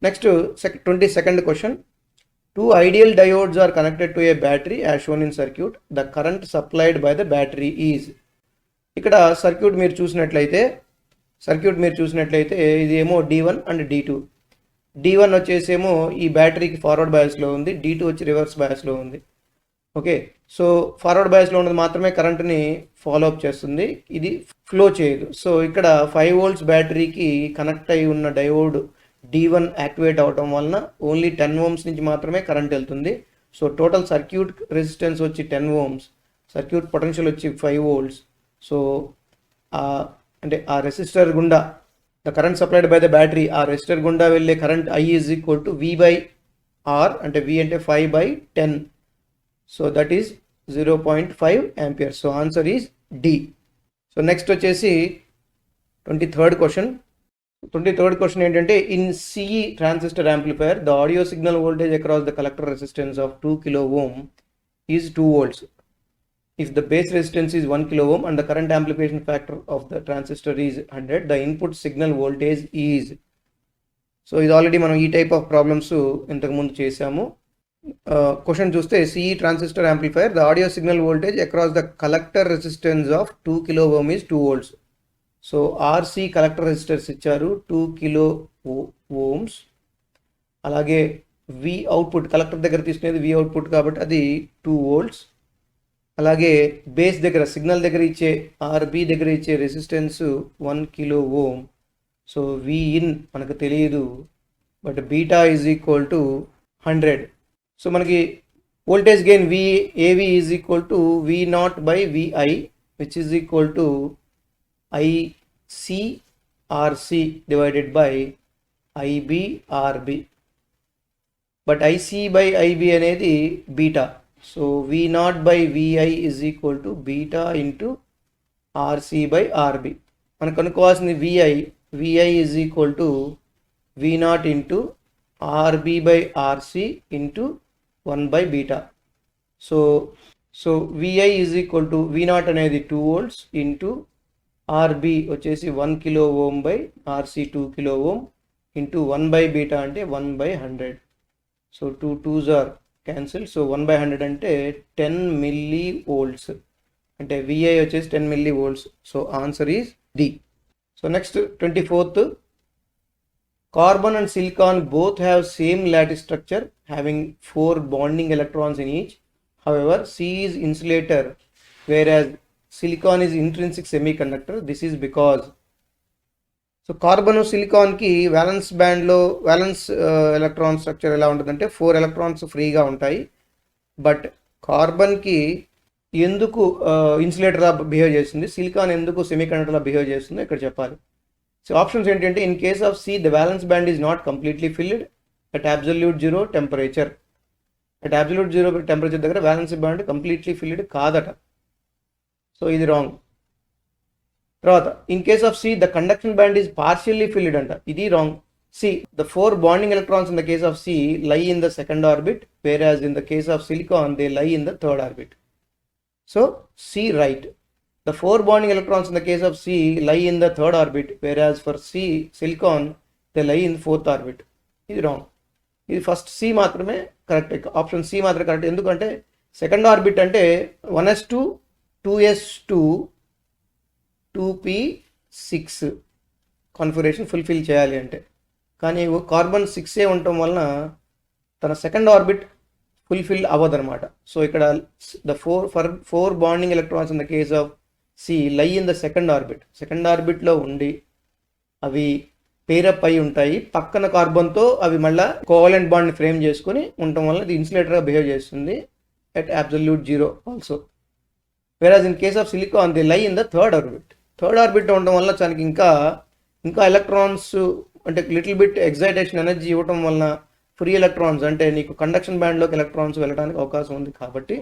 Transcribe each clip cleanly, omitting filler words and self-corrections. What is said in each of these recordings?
Next, 22nd question. Two ideal diodes are connected to a battery as shown in circuit. The current supplied by the battery is. ఇక్కడ circuit మీరు చూసినట్లయితే ఇది ఏమో D1 and D2. D1 వచ్చేసేమో ఈ బ్యాటరీకి forward బయాస్లో ఉంది, D2 వచ్చి reverse బయాస్లో ఉంది. ఓకే, సో ఫార్వర్డ్ బయాస్లో ఉన్నది మాత్రమే కరెంట్ని ఫాలో అప్ చేస్తుంది, ఇది ఫ్లో చేయదు. సో ఇక్కడ 5 volts బ్యాటరీకి కనెక్ట్ అయి ఉన్న డయోడ్ D1 యాక్టివేట్ అవడం వలన ఓన్లీ 10 ohms నుంచి మాత్రమే కరెంట్ వెళ్తుంది. సో టోటల్ సర్క్యూట్ రెసిస్టెన్స్ వచ్చి 10 ohms, సర్క్యూట్ పొటెన్షియల్ వచ్చి 5 volts. సో అంటే ఆ రెసిస్టర్ గుండా the current supplied by the battery, ఆ రెసిస్టర్ గుండా వెళ్ళే current I is equal to V/R, అంటే V అంటే 5/10. So that is 0.5 amperes. So answer is D. So next వచ్చేసి 23rd క్వశ్చన్ ఏంటంటే in CE transistor amplifier the audio signal voltage across the collector resistance of 2 kilo ohm is 2 volts. If the base resistance is 1 kilo ohm and the current amplification factor of the transistor is 100, the input signal voltage is. So ఇది already మనం ఈ type of problems ఇంతకుముందు చేసాము. Question చూస్తే CE transistor amplifier the audio signal voltage across the collector resistance of 2 kilo ohm is 2 volts. So RC collector resistors ఇచ్చారు 2 kilo ohms. అలాగే V output collector దగ్గర తీసుకునేది V అవుట్పుట్ కాబట్టి అది 2 volts. అలాగే బేస్ దగ్గర సిగ్నల్ దగ్గర ఇచ్చే RB దగ్గర ఇచ్చే resistance 1 kilo ohm. So Vin మనకు తెలియదు, but beta is equal to 100. So మనకి voltage gain AV is equal to V0/VI which is equal to ICRC divided by IBRB. But IC/IB అనేది beta. So V0/VI is equal to beta into RC/RB. మనకు కనుక్కోవాల్సింది VI is equal to V0 into RB/RC into 1/బీటా. So VI is equal to V0 అనేది 2 volts into RB వచ్చేసి 1 kilo ohm by RC 2 kilo ohm into 1/బీటా అంటే 1/100. So 2 2s are cancel. So 1/100 అంటే 10 millivolts, అంటే VI వచ్చేసి 10 millivolts. So answer is D. So next 24th, carbon and silicon both have same lattice structure having 4 bonding electrons in each. However, C is insulator whereas silicon is intrinsic semiconductor. This is because. So carbon సిలికాన్కి valence బ్యాండ్లో valence electron structure ఎలా ఉంటుందంటే 4 electrons ఫ్రీగా ఉంటాయి. But కార్బన్కి ఎందుకు ఇన్సులేటర్లా behave చేస్తుంది, silicon ఎందుకు సెమీకండక్టర్లా behave చేస్తుందో ఇక్కడ చెప్పాలి. సో ఆప్షన్స్ ఏంటంటే in case of C the valence band is not completely filled at absolute zero temperature. At absolute zero temperature దగ్గర వ్యాలెన్స్ బ్యాండ్ కంప్లీట్లీ ఫిల్డ్ కాదట. సో ఇది రాంగ్. తర్వాత in case of C the conduction band is partially filled అంట, ఇది wrong. C the 4 bonding electrons in the case of C lie in the second orbit, whereas in the case of silicon they lie in the third orbit. So C right. The 4 bonding electrons in the case of C lie in the third orbit, whereas for silicon they lie in fourth orbit. ఇది wrong. ఇది first C మాత్రమే correct, option C మాత్రమే correct. ఎందుకంటే second orbit అంటే 1s2 2s2 2p6 configuration fulfil చేయాలి అంటే, కానీ carbon 6a ఉండటం వలన తన సెకండ్ ఆర్బిట్ ఫుల్ఫిల్ అవ్వదన్నమాట. సో ఇక్కడ the 4 bonding electrons in the case of C lie in the second orbit. Second ఆర్బిట్లో ఉండి అవి పేరప్ అయి ఉంటాయి పక్కన కార్బన్తో, అవి మళ్ళీ కోవలెంట్ బాండ్ని ఫ్రేమ్ చేసుకుని ఉండటం వల్ల ఇది ఇన్సులేటర్గా బిహేవ్ చేస్తుంది at absolute zero also. Whereas in case of silicon they లై in the third orbit. Third orbit ఉండటం వల్ల తనకి ఇంకా ఎలక్ట్రాన్స్ అంటే లిటిల్ బిట్ ఎగ్జైటేషన్ ఎనర్జీ ఇవ్వటం వలన ఫ్రీ ఎలక్ట్రాన్స్ అంటే నీకు కండక్షన్ బ్యాండ్లోకి ఎలక్ట్రాన్స్ వెళ్ళడానికి అవకాశం ఉంది కాబట్టి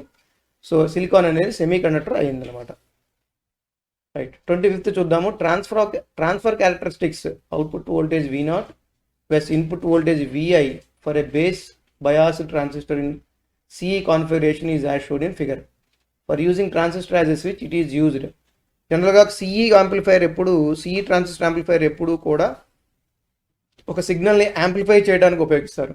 సో సిలికాన్ అనేది సెమీ కండక్టర్ అయ్యిందనమాట. రైట్. 25th చూద్దాము. Transfer characteristics output voltage V0 plus input voltage VI for a base bias transistor in CE configuration is as showed in figure. For using transistor as a switch it is used. జనరల్గా CE transistor amplifier ఎప్పుడు కూడా ఒక సిగ్నల్ని amplify చేయడానికి ఉపయోగిస్తారు.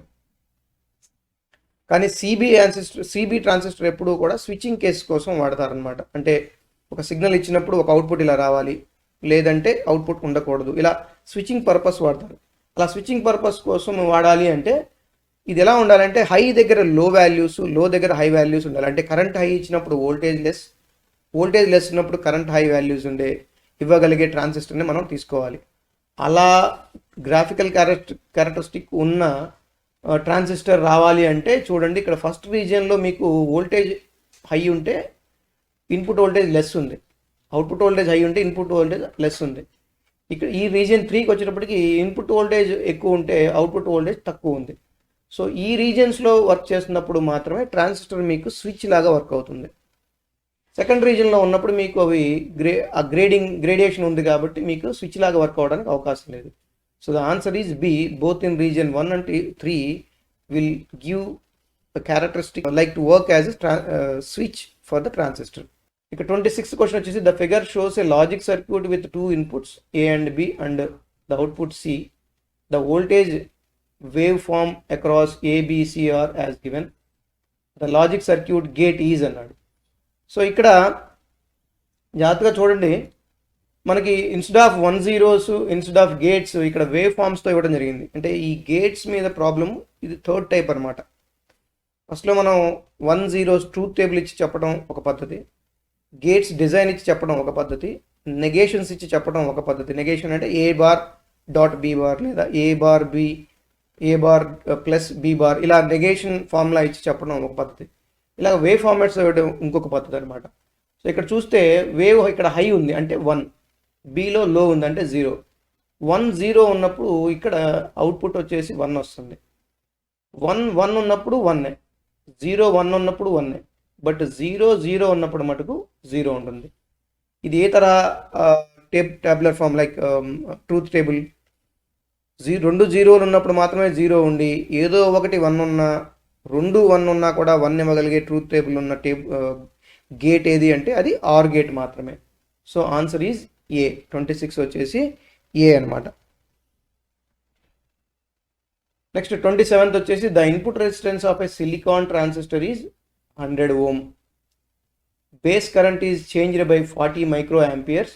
కానీ CB transistor ఎప్పుడూ కూడా switching case కోసం వాడతారనమాట. అంటే ఒక సిగ్నల్ ఇచ్చినప్పుడు ఒక అవుట్పుట్ ఇలా రావాలి, లేదంటే అవుట్పుట్ ఉండకూడదు, ఇలా స్విచ్చింగ్ పర్పస్ వాడతారు. అలా స్విచ్చింగ్ పర్పస్ కోసం వాడాలి అంటే ఇది ఎలా ఉండాలంటే హై దగ్గర లో వాల్యూస్, లో దగ్గర హై వాల్యూస్ ఉండాలి. అంటే కరెంట్ హై ఇచ్చినప్పుడు వోల్టేజ్ లెస్ ఉన్నప్పుడు కరెంట్ హై వాల్యూస్ ఇవ్వగలిగే ట్రాన్సిస్టర్ని మనం తీసుకోవాలి. అలా గ్రాఫికల్ క్యారెక్టరిస్టిక్ ఉన్న ట్రాన్సిస్టర్ రావాలి అంటే చూడండి, ఇక్కడ ఫస్ట్ రీజియన్లో మీకు వోల్టేజ్ హై ఉంటే ఇన్పుట్ వోల్టేజ్ లెస్ ఉంది, అవుట్పుట్ వోల్టేజ్ హై ఉంటే ఇన్పుట్ వోల్టేజ్ లెస్ ఉంది. ఇక్కడ ఈ రీజియన్ 3కి వచ్చేటప్పటికి ఇన్పుట్ వోల్టేజ్ ఎక్కువ ఉంటే అవుట్పుట్ వోల్టేజ్ తక్కువ ఉంది. సో ఈ రీజియన్స్లో వర్క్ చేస్తున్నప్పుడు మాత్రమే ట్రాన్సిస్టర్ మీకు స్విచ్ లాగా వర్క్ అవుతుంది. సెకండ్ రీజియన్లో ఉన్నప్పుడు మీకు అవి గ్రేడియేషన్ ఉంది కాబట్టి మీకు స్విచ్ లాగా వర్క్ అవ్వడానికి అవకాశం లేదు. So the answer is B. Both in region 1 and 3 will give a characteristic like to work as a switch for the transistor. ఇక 26th క్వశ్చన్ వచ్చేసి the figure shows a logic circuit with 2 inputs A and B and the output C. The voltage wave form across A, B, C are as given. The logic circuit gate is అన్నాడు. So ఇక్కడ జాగ్రత్తగా చూడండి, మనకి instead of 1 zeros instead of gates ఇక్కడ wave ఫార్మ్స్తో ఇవ్వడం జరిగింది. అంటే ఈ గేట్స్ మీద ప్రాబ్లం, ఇది థర్డ్ టైప్ అనమాట. ఫస్ట్లో మనం 1 zeros ట్రూత్ టేబుల్ ఇచ్చి చెప్పడం ఒక పద్ధతి, గేట్స్ డిజైన్ ఇచ్చి చెప్పడం ఒక పద్ధతి, నెగేషన్స్ ఇచ్చి చెప్పడం ఒక పద్ధతి. నెగేషన్ అంటే A bar dot B bar లేదా A bar B A bar plus B bar, ఇలా నెగేషన్ ఫార్ములా ఇచ్చి చెప్పడం ఒక పద్ధతి. ఇలా వేవ్ ఫార్మాట్స్ ఇవ్వడం ఇంకొక పద్ధతి అనమాట. సో ఇక్కడ చూస్తే వేవ్ ఇక్కడ హై ఉంది అంటే 1, బీలో లో ఉంది అంటే 0. 1 0 ఉన్నప్పుడు ఇక్కడ అవుట్పుట్ వచ్చేసి 1 వస్తుంది. 1 1 ఉన్నప్పుడు 1, 0 1 ఉన్నప్పుడు 1, బట్ 0 0 ఉన్నప్పుడు మటుకు 0 ఉంటుంది. ఇది ఏ తరహా tabular form like truth table. 2 0లు ఉన్నప్పుడు మాత్రమే 0 ఉండి, ఏదో ఒకటి 1 ఉన్నా, 2 1 ఉన్నా కూడా 1 ఇవ్వగలిగే ట్రూత్ టేబుల్ ఉన్న గేట్ ఏది అంటే అది ఆర్ గేట్ మాత్రమే. So answer is a. 26 వచ్చేసి ఏ అనమాట. నెక్స్ట్ 27th వచ్చేసి the input resistance of a silicon transistor is 100 ohm. Base current is changed by 40 microamperes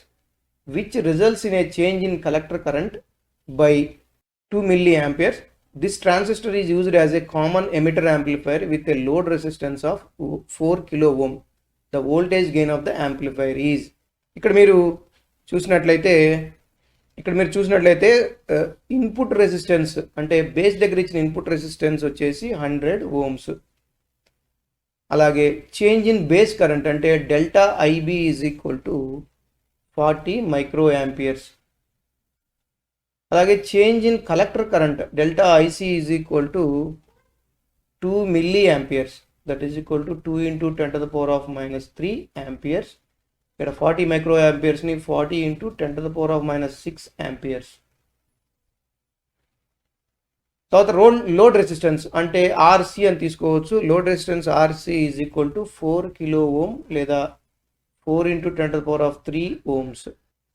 which results in a change in collector current by 2 milliamperes. This transistor is used as a common emitter amplifier with a load resistance of 4 kilo ohm. The voltage gain of the amplifier is. ఇక్కడ మీరు చూసినట్లయితే input resistance అంటే base దగ్గర ఇచ్చిన input resistance వచ్చేసి 100 ohms. అలాగే change in base current అంటే delta IB is equal to 40 microamperes. అలాగే change in collector current delta IC is equal to 2 milliamperes. That is equal to 2 × 10⁻³ amperes. ఇక్కడ 40 microamperesని 40 × 10⁻6 amperes. తర్వాత load resistance అంటే RC అని తీసుకోవచ్చు. Load resistance RC is equal to 4 kilo ohm లేదా 4 × 10⁻³ ohms.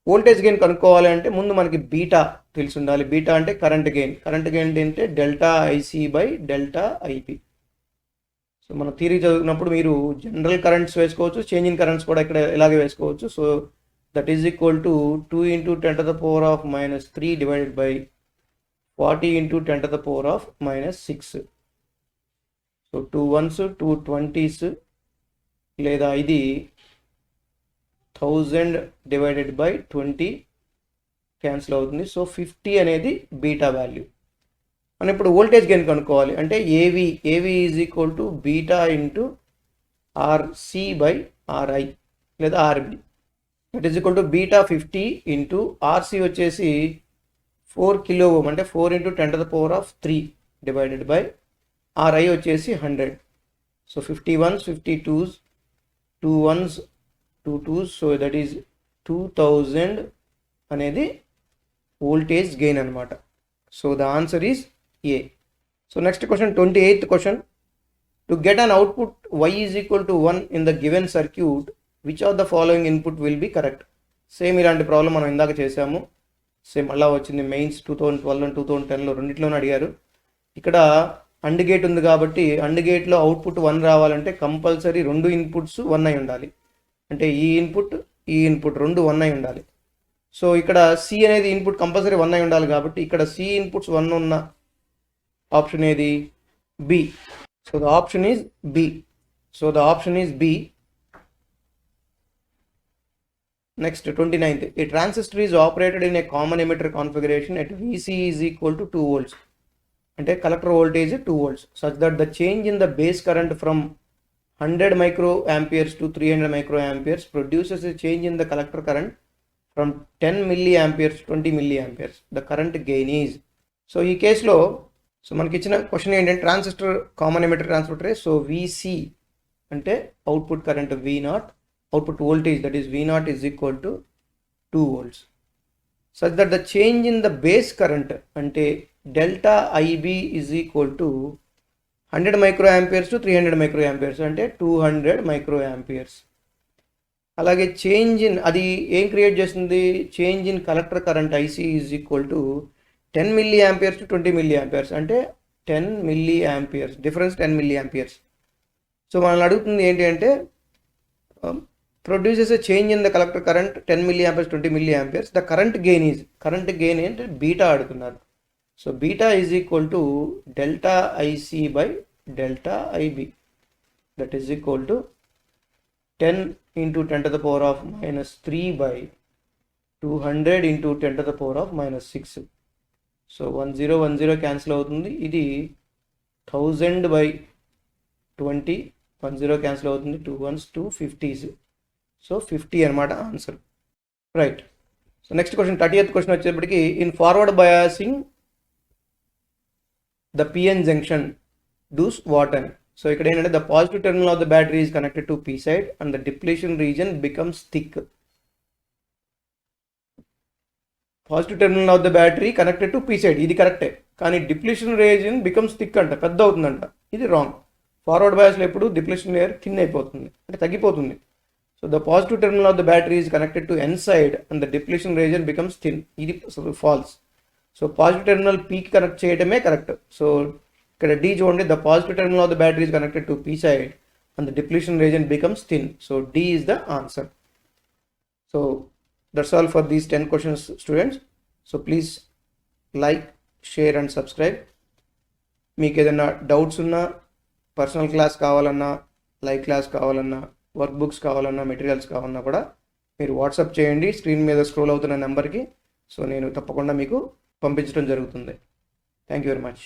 Voltage gain కనుక్కోవాలి అంటే ముందు మనకి బీటా తెలిసి ఉండాలి. బీటా అంటే కరెంట్ గెయిన్ అంటే delta IC by delta IB. So మన థియరీ చదువుకున్నప్పుడు మీరు జనరల్ కరెంట్స్ వేసుకోవచ్చు, చేంజ్ ఇన్ కరెంట్స్ కూడా ఇక్కడ ఇలాగే వేసుకోవచ్చు. So that is equal to 2 × 10⁻³ divided by 40 × 10⁻6. So 2 1s 2 20s లేదా ఇది 1000 డివైడెడ్ బై 20 క్యాన్సిల్ అవుతుంది. సో 50 అనేది బీటా వాల్యూ. మనం ఇప్పుడు వోల్టేజ్ గెయిన్ కనుక్కోవాలి అంటే ఏవి is equal to beta into RC by RI లేదా RB. That is equal to beta 50 into RC వచ్చేసి 4 kilo ohm అంటే 4 × 10⁻³ డివైడెడ్ బై RI వచ్చేసి 100. So 50 1s 50 2s 2 1s 2 2s. So that is 2000 అనేది voltage gain అనమాట. So the answer is a. So next question 28th question. To get an output y is equal to 1 in the given circuit which of the following input will be correct. Same ఇలాంటి problem మనం ఇందాక చేసాము. Same మళ్ళీ వచ్చింది mains 2012 and 2010లో రెండిట్లోనే అడిగారు. ఇక్కడ and gate ఉంది కాబట్టి అండ్ గేట్లో అవుట్పుట్ 1 రావాలంటే కంపల్సరీ రెండు ఇన్పుట్స్ 1 అయి ఉండాలి. అంటే ఈ ఇన్పుట్ రెండు 1 అయి ఉండాలి. సో ఇక్కడ సి అనేది ఇన్పుట్ కంపల్సరీ 1 అయి ఉండాలి కాబట్టి ఇక్కడ సి ఇన్పుట్స్ 1 ఉన్న ఆప్షన్ ఏది? B. So the option is B. Next, 29th. A transistor is operated in a common emitter configuration at Vc is equal to 2 volts. అంటే collector voltage 2 volts such that the change in the base current from 100 microamperes to 300 microamperes produces a change in the collector current from 10 milliamperes to 20 milliamperes. The current gain is. So ఈ కేసులో మనకి ఇచ్చిన question ఏంటంటే transistor common emitter transistor. So Vc అంటే output current V0, output voltage that is V0 is equal to 2 volts such that the change in the base current ante delta IB is equal to 100 microamperes to 300 microamperes ante 200 microamperes. అలాగే change in అది ఏం create చేస్తుంది? Change in collector current IC is equal to 10 milliamperes to 20 milliamperes అంటే 10 milliamperes, difference 10 milliamperes. So మనల్ని అడుగుతుంది ఏంటి అంటే produces a change in the collector current 10 milliamperes 20 milliamperes. The current gain ఏంటి? బీటా అడుగుతున్నారు. So beta is equal to delta IC by delta IB that is equal to 10 into 10 to the power of minus 3 by 200 into 10 to the power of minus 6. So 1010 cancel అవుతుంది. ఇది 1000 by 20, 10 cancel అవుతుంది, 2 ones 2 50s. So 50 అనమాట answer. Right. So next question 30th question వచ్చేప్పటికి in forward biasing the PN junction does what అని. So ఇక్కడ ఏంటంటే the positive terminal of the battery is connected to P side and the depletion region becomes thick. Positive terminal of the battery connected to P side, ఇది కరెక్టే. కానీ depletion region becomes thick అంట, పెద్ద అవుతుందంట, ఇది wrong. Forward బయాస్లో ఎప్పుడు depletion layer thin అయిపోతుంది, అంటే తగ్గిపోతుంది. So the positive terminal of the battery is connected to N side and the depletion region becomes thin. ఇది false. So positive terminal P కి కనెక్ట్ చేయడమే కరెక్ట్. సో ఇక్కడ D చూడండి, the positive terminal of the battery is connected to P side and the depletion region becomes thin. So D is the answer. So that's all for these 10 questions, students. So please like, share and subscribe. మీకు ఏదైనా doubts ఉన్నా, personal class కావాలన్నా, live class కావాలన్నా, work books కావాలన్నా, materials కావాలన్నా కూడా మీరు WhatsApp చేయండి స్క్రీన్ మీద స్క్రోల్ అవుతున్న నెంబర్కి. సో నేను తప్పకుండా మీకు పంపించడం జరుగుతుంది. Thank you very much.